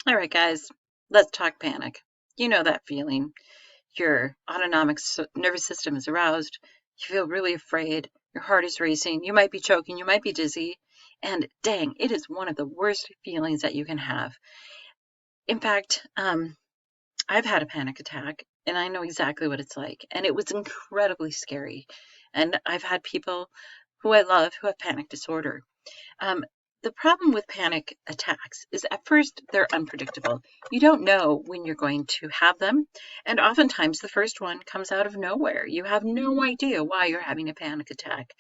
All right, guys, let's talk panic. You know that feeling. Your autonomic nervous system is aroused. You feel really afraid. Your heart is racing. You might be choking. You might be dizzy. And dang, it is one of the worst feelings that you can have. In fact, I've had a panic attack and I know exactly what it's like. And it was incredibly scary. And I've had people who I love who have panic disorder. Um, the problem with panic attacks is at first they're unpredictable. You don't know when you're going to have them, and oftentimes the first one comes out of nowhere. You have no idea why you're having a panic attack.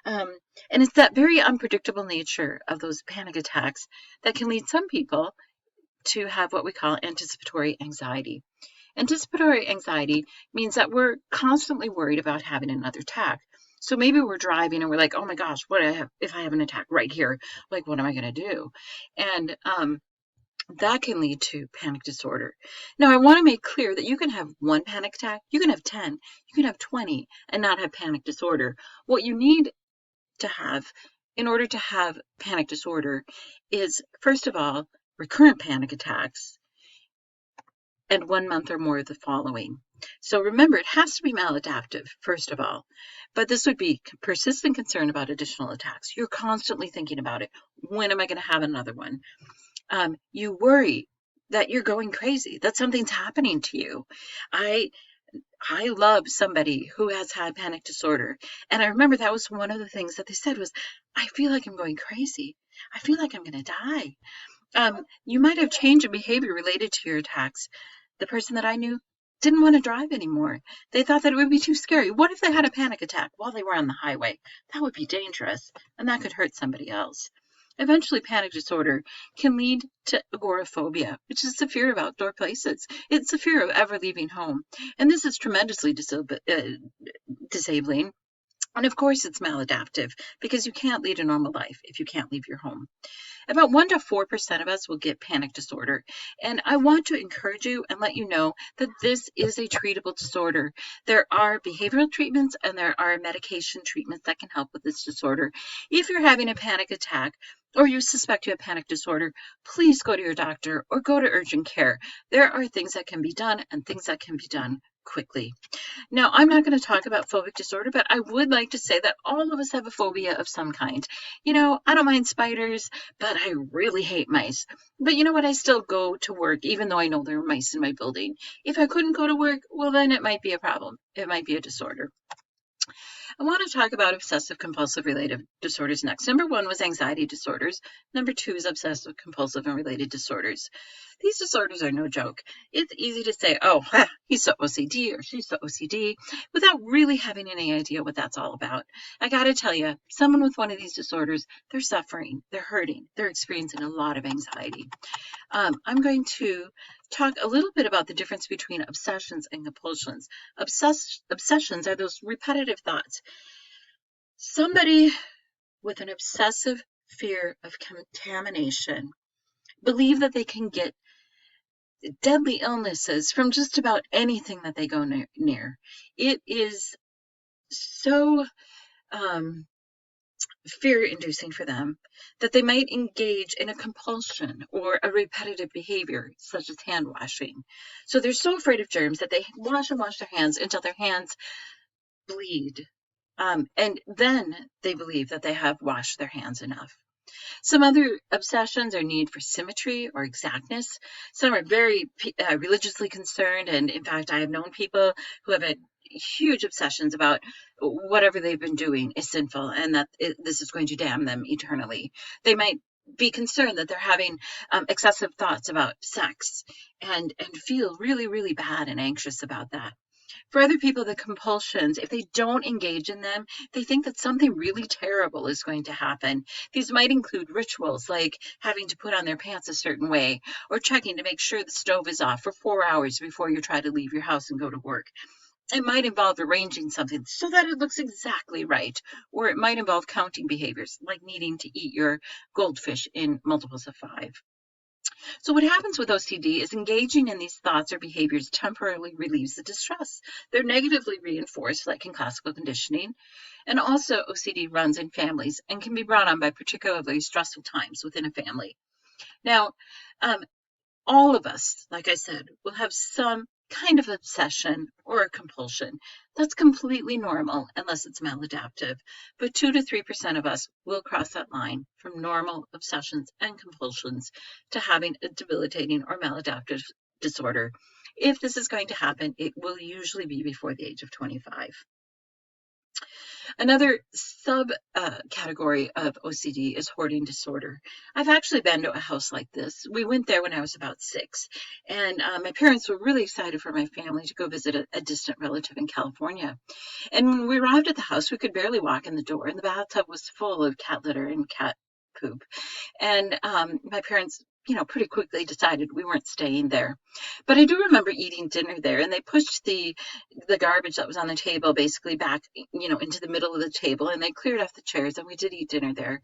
Um, and it's that very unpredictable nature of those panic attacks that can lead some people to have what we call anticipatory anxiety. Anticipatory anxiety means that we're constantly worried about having another attack. So maybe we're driving and we're like, oh my gosh, what if I have an attack right here? Like, what am I going to do? And that can lead to panic disorder. Now, I want to make clear that you can have one panic attack, you can have 10, you can have 20, and not have panic disorder. What you need to have in order to have panic disorder is, first of all, recurrent panic attacks and 1 month or more of the following. So remember, it has to be maladaptive, first of all. But this would be persistent concern about additional attacks. You're constantly thinking about it. When am I going to have another one? You worry that you're going crazy, that something's happening to you. I love somebody who has had panic disorder. And I remember that was one of the things that they said was, I feel like I'm going crazy. I feel like I'm going to die. You might have change in behavior related to your attacks. The person that I knew didn't want to drive anymore. They thought that it would be too scary. What if they had a panic attack while they were on the highway? That would be dangerous, and that could hurt somebody else. Eventually, panic disorder can lead to agoraphobia, which is the fear of outdoor places. It's the fear of ever leaving home. And this is tremendously disabling. And of course, it's maladaptive because you can't lead a normal life if you can't leave your home. About 1 to 4% of us will get panic disorder. And I want to encourage you and let you know that this is a treatable disorder. There are behavioral treatments and there are medication treatments that can help with this disorder. If you're having a panic attack or you suspect you have panic disorder, please go to your doctor or go to urgent care. There are things that can be done and things that can be done quickly. Now, I'm not going to talk about phobic disorder, but I would like to say that all of us have a phobia of some kind. You know, I don't mind spiders, but I really hate mice. But you know what? I still go to work, even though I know there are mice in my building. If I couldn't go to work, well, then it might be a problem. It might be a disorder. I want to talk about obsessive compulsive related disorders next. Number 1 was anxiety disorders. Number 2 is obsessive compulsive and related disorders. These disorders are no joke. It's easy to say, oh, he's so OCD or she's so OCD without really having any idea what that's all about. I got to tell you, someone with one of these disorders, they're suffering, they're hurting, they're experiencing a lot of anxiety. I'm going to talk a little bit about the difference between obsessions and compulsions. Obsessions are those repetitive thoughts. Somebody with an obsessive fear of contamination believe that they can get deadly illnesses from just about anything that they go near. It is so fear-inducing for them that they might engage in a compulsion or a repetitive behavior, such as hand washing. So they're so afraid of germs that they wash and wash their hands until their hands bleed. And then they believe that they have washed their hands enough. Some other obsessions are need for symmetry or exactness. Some are very religiously concerned, and in fact, I have known people who have had huge obsessions about whatever they've been doing is sinful and that this is going to damn them eternally. They might be concerned that they're having excessive thoughts about sex and feel really, really bad and anxious about that. For other people, the compulsions, if they don't engage in them, they think that something really terrible is going to happen. These might include rituals like having to put on their pants a certain way or checking to make sure the stove is off for 4 hours before you try to leave your house and go to work. It might involve arranging something so that it looks exactly right, or it might involve counting behaviors like needing to eat your goldfish in multiples of 5. So what happens with OCD is engaging in these thoughts or behaviors temporarily relieves the distress. They're negatively reinforced, like in classical conditioning. And also OCD runs in families and can be brought on by particularly stressful times within a family. Now, All of us, like I said, will have some kind of obsession or a compulsion. That's completely normal unless it's maladaptive. But 2 to 3% of us will cross that line from normal obsessions and compulsions to having a debilitating or maladaptive disorder. If this is going to happen, it will usually be before the age of 25. Another subcategory of OCD is hoarding disorder. I've actually been to a house like this. We went there when I was about 6, and my parents were really excited for my family to go visit a distant relative in California. And when we arrived at the house, we could barely walk in the door, and the bathtub was full of cat litter and cat poop. And my parents, pretty quickly decided we weren't staying there. But I do remember eating dinner there, and they pushed the garbage that was on the table basically back, into the middle of the table, and they cleared off the chairs, and we did eat dinner there.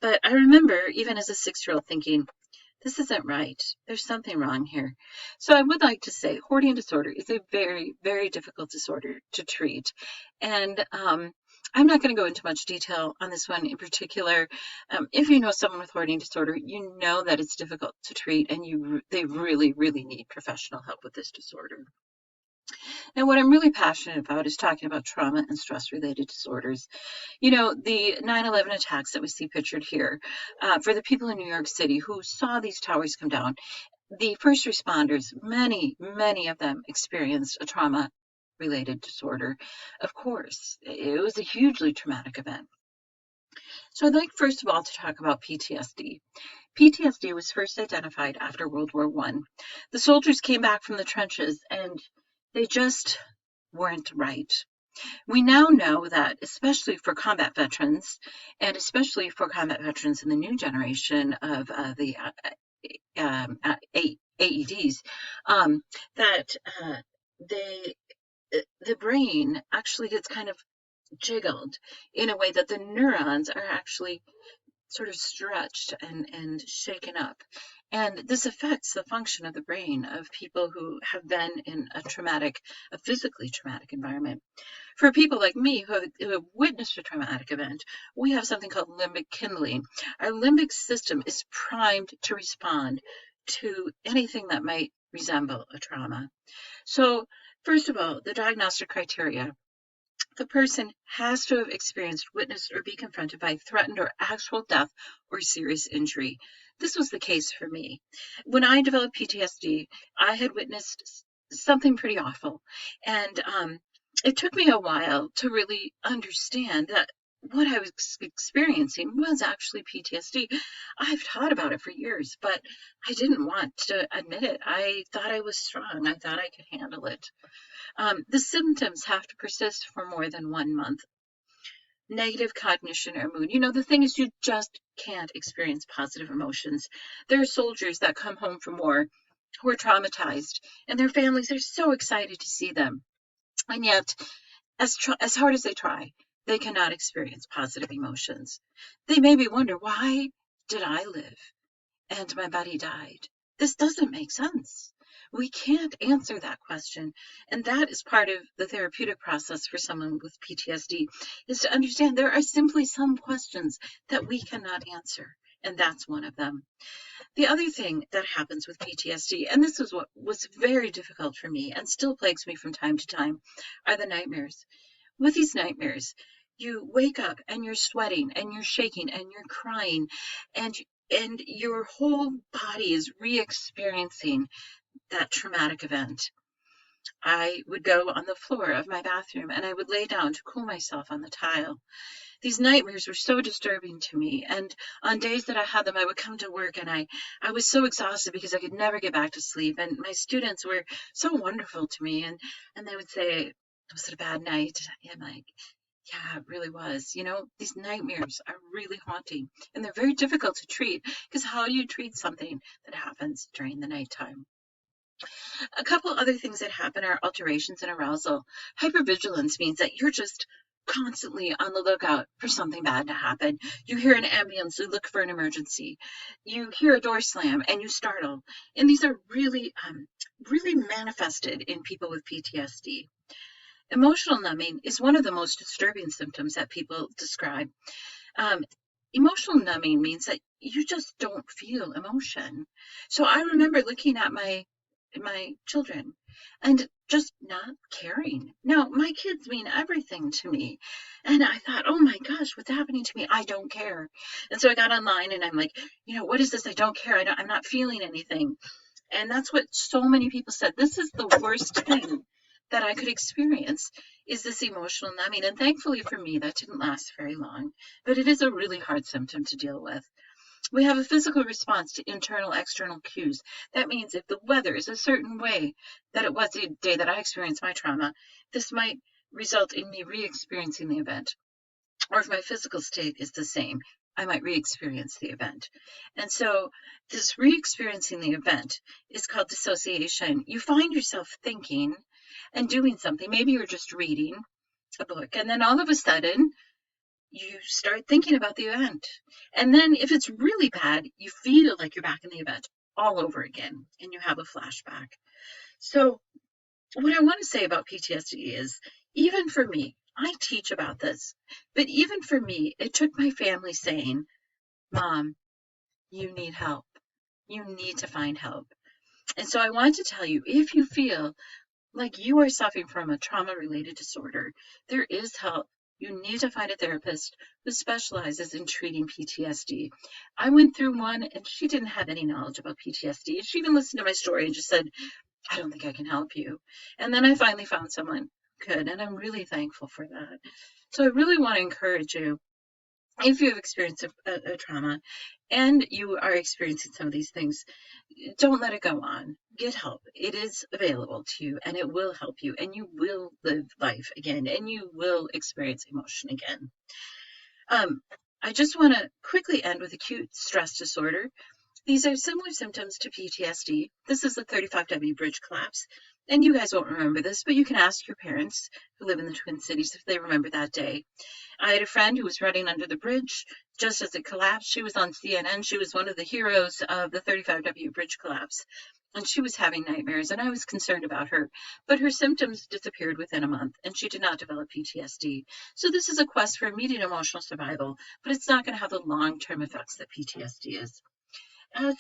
But I remember, even as a 6-year-old, thinking, this isn't right. There's something wrong here. So I would like to say hoarding disorder is a very, very difficult disorder to treat. And I'm not going to go into much detail on this one in particular. If you know someone with hoarding disorder, you know that it's difficult to treat, and they really, really need professional help with this disorder. Now, what I'm really passionate about is talking about trauma and stress-related disorders. The 9/11 attacks that we see pictured here, for the people in New York City who saw these towers come down, the first responders, many, many of them experienced a trauma-related disorder. Of course, it was a hugely traumatic event. So I'd like, first of all, to talk about PTSD. PTSD was first identified after World War I. The soldiers came back from the trenches, and they just weren't right. We now know that, especially for combat veterans, and especially for combat veterans in the new generation of the AEDs, that the brain actually gets kind of jiggled in a way that the neurons are actually sort of stretched and shaken up. And this affects the function of the brain of people who have been in a physically traumatic environment. For people like me who have witnessed a traumatic event, we have something called limbic kindling. Our limbic system is primed to respond to anything that might resemble a trauma. So, first of all, the diagnostic criteria. The person has to have experienced, witnessed, or be confronted by threatened or actual death or serious injury. This was the case for me. When I developed PTSD, I had witnessed something pretty awful. And it took me a while to really understand that what I was experiencing was actually PTSD. I've taught about it for years, but I didn't want to admit it. I thought I was strong. I thought I could handle it. The symptoms have to persist for more than 1 month. Negative cognition or mood. The thing is, you just can't experience positive emotions. There are soldiers that come home from war who are traumatized, and their families are so excited to see them. And yet, as hard as they try, they cannot experience positive emotions. They maybe wonder, why did I live and my buddy died? This doesn't make sense. We can't answer that question. And that is part of the therapeutic process for someone with PTSD, is to understand there are simply some questions that we cannot answer. And that's one of them. The other thing that happens with PTSD, and this is what was very difficult for me and still plagues me from time to time, are the nightmares. With these nightmares, you wake up and you're sweating and you're shaking and you're crying, and your whole body is re-experiencing that traumatic event. I would go on the floor of my bathroom and I would lay down to cool myself on the tile. These nightmares were so disturbing to me, and on days that I had them, I would come to work and I was so exhausted because I could never get back to sleep, and my students were so wonderful to me, and they would say, was it a bad night? And I'm like, yeah, it really was. These nightmares are really haunting, and they're very difficult to treat, because how do you treat something that happens during the nighttime? A couple other things that happen are alterations in arousal. Hypervigilance means that you're just constantly on the lookout for something bad to happen. You hear an ambulance, you look for an emergency. You hear a door slam and you startle. And these are really, really manifested in people with PTSD. Emotional numbing is one of the most disturbing symptoms that people describe. Emotional numbing means that you just don't feel emotion. So I remember looking at my children and just not caring. Now, my kids mean everything to me. And I thought, oh my gosh, what's happening to me? I don't care. And so I got online and I'm like, what is this? I don't care. I'm not feeling anything. And that's what so many people said. This is the worst thing that I could experience is this emotional numbing. And thankfully for me, that didn't last very long. But it is a really hard symptom to deal with. We have a physical response to internal, external cues. That means if the weather is a certain way that it was the day that I experienced my trauma, this might result in me re-experiencing the event. Or if my physical state is the same, I might re-experience the event. And so this re-experiencing the event is called dissociation. You find yourself thinking and doing something. Maybe you're just reading a book, and then all of a sudden you start thinking about the event. And then if it's really bad, you feel like you're back in the event all over again and you have a flashback. So what I want to say about PTSD is, even for me, I teach about this, but even for me, it took my family saying, Mom, you need help. You need to find help. And so I want to tell you, if you feel like you are suffering from a trauma-related disorder, there is help. You need to find a therapist who specializes in treating PTSD. I went through one and she didn't have any knowledge about PTSD. She even listened to my story and just said, I don't think I can help you. And then I finally found someone who could, and I'm really thankful for that. So I really want to encourage you, if you have experienced a trauma and you are experiencing some of these things, don't let it go on. Get help. It is available to you and it will help you and you will live life again and you will experience emotion again. I just want to quickly end with acute stress disorder. These are similar symptoms to PTSD. This is the 35W bridge collapse. And you guys won't remember this, but you can ask your parents who live in the Twin Cities if they remember that day. I had a friend who was running under the bridge just as it collapsed. She was on CNN. She was one of the heroes of the 35W bridge collapse. And she was having nightmares, and I was concerned about her. But her symptoms disappeared within a month, and she did not develop PTSD. So this is a quest for immediate emotional survival, but it's not going to have the long-term effects that PTSD is. As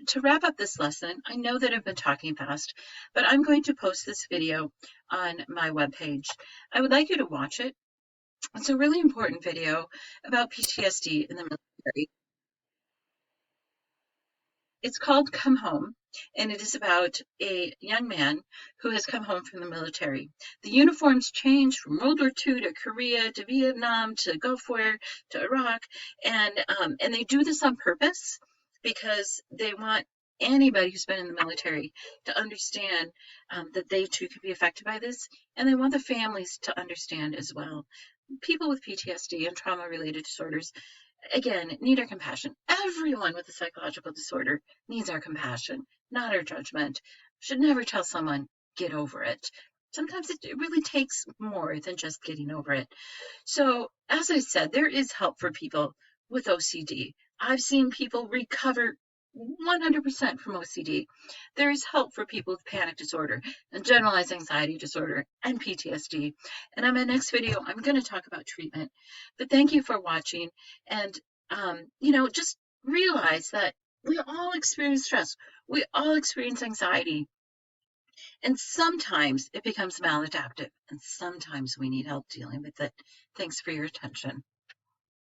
to wrap up this lesson, I know that I've been talking fast, but I'm going to post this video on my webpage. I would like you to watch it. It's a really important video about PTSD in the military. It's called Come Home, and it is about a young man who has come home from the military. The uniforms change from World War II to Korea to Vietnam to Gulf War to Iraq, and they do this on purpose because they want anybody who's been in the military to understand that they too could be affected by this, and they want the families to understand as well. People with PTSD and trauma-related disorders, again, need our compassion. Everyone with a psychological disorder needs our compassion, not our judgment. Should never tell someone, get over it. Sometimes it really takes more than just getting over it. So, as I said, there is help for people with OCD. I've seen people recover 100% from OCD. There is help for people with panic disorder and generalized anxiety disorder and PTSD. And in my next video, I'm going to talk about treatment. But thank you for watching. And, just realize that we all experience stress. We all experience anxiety. And sometimes it becomes maladaptive. And sometimes we need help dealing with it. Thanks for your attention.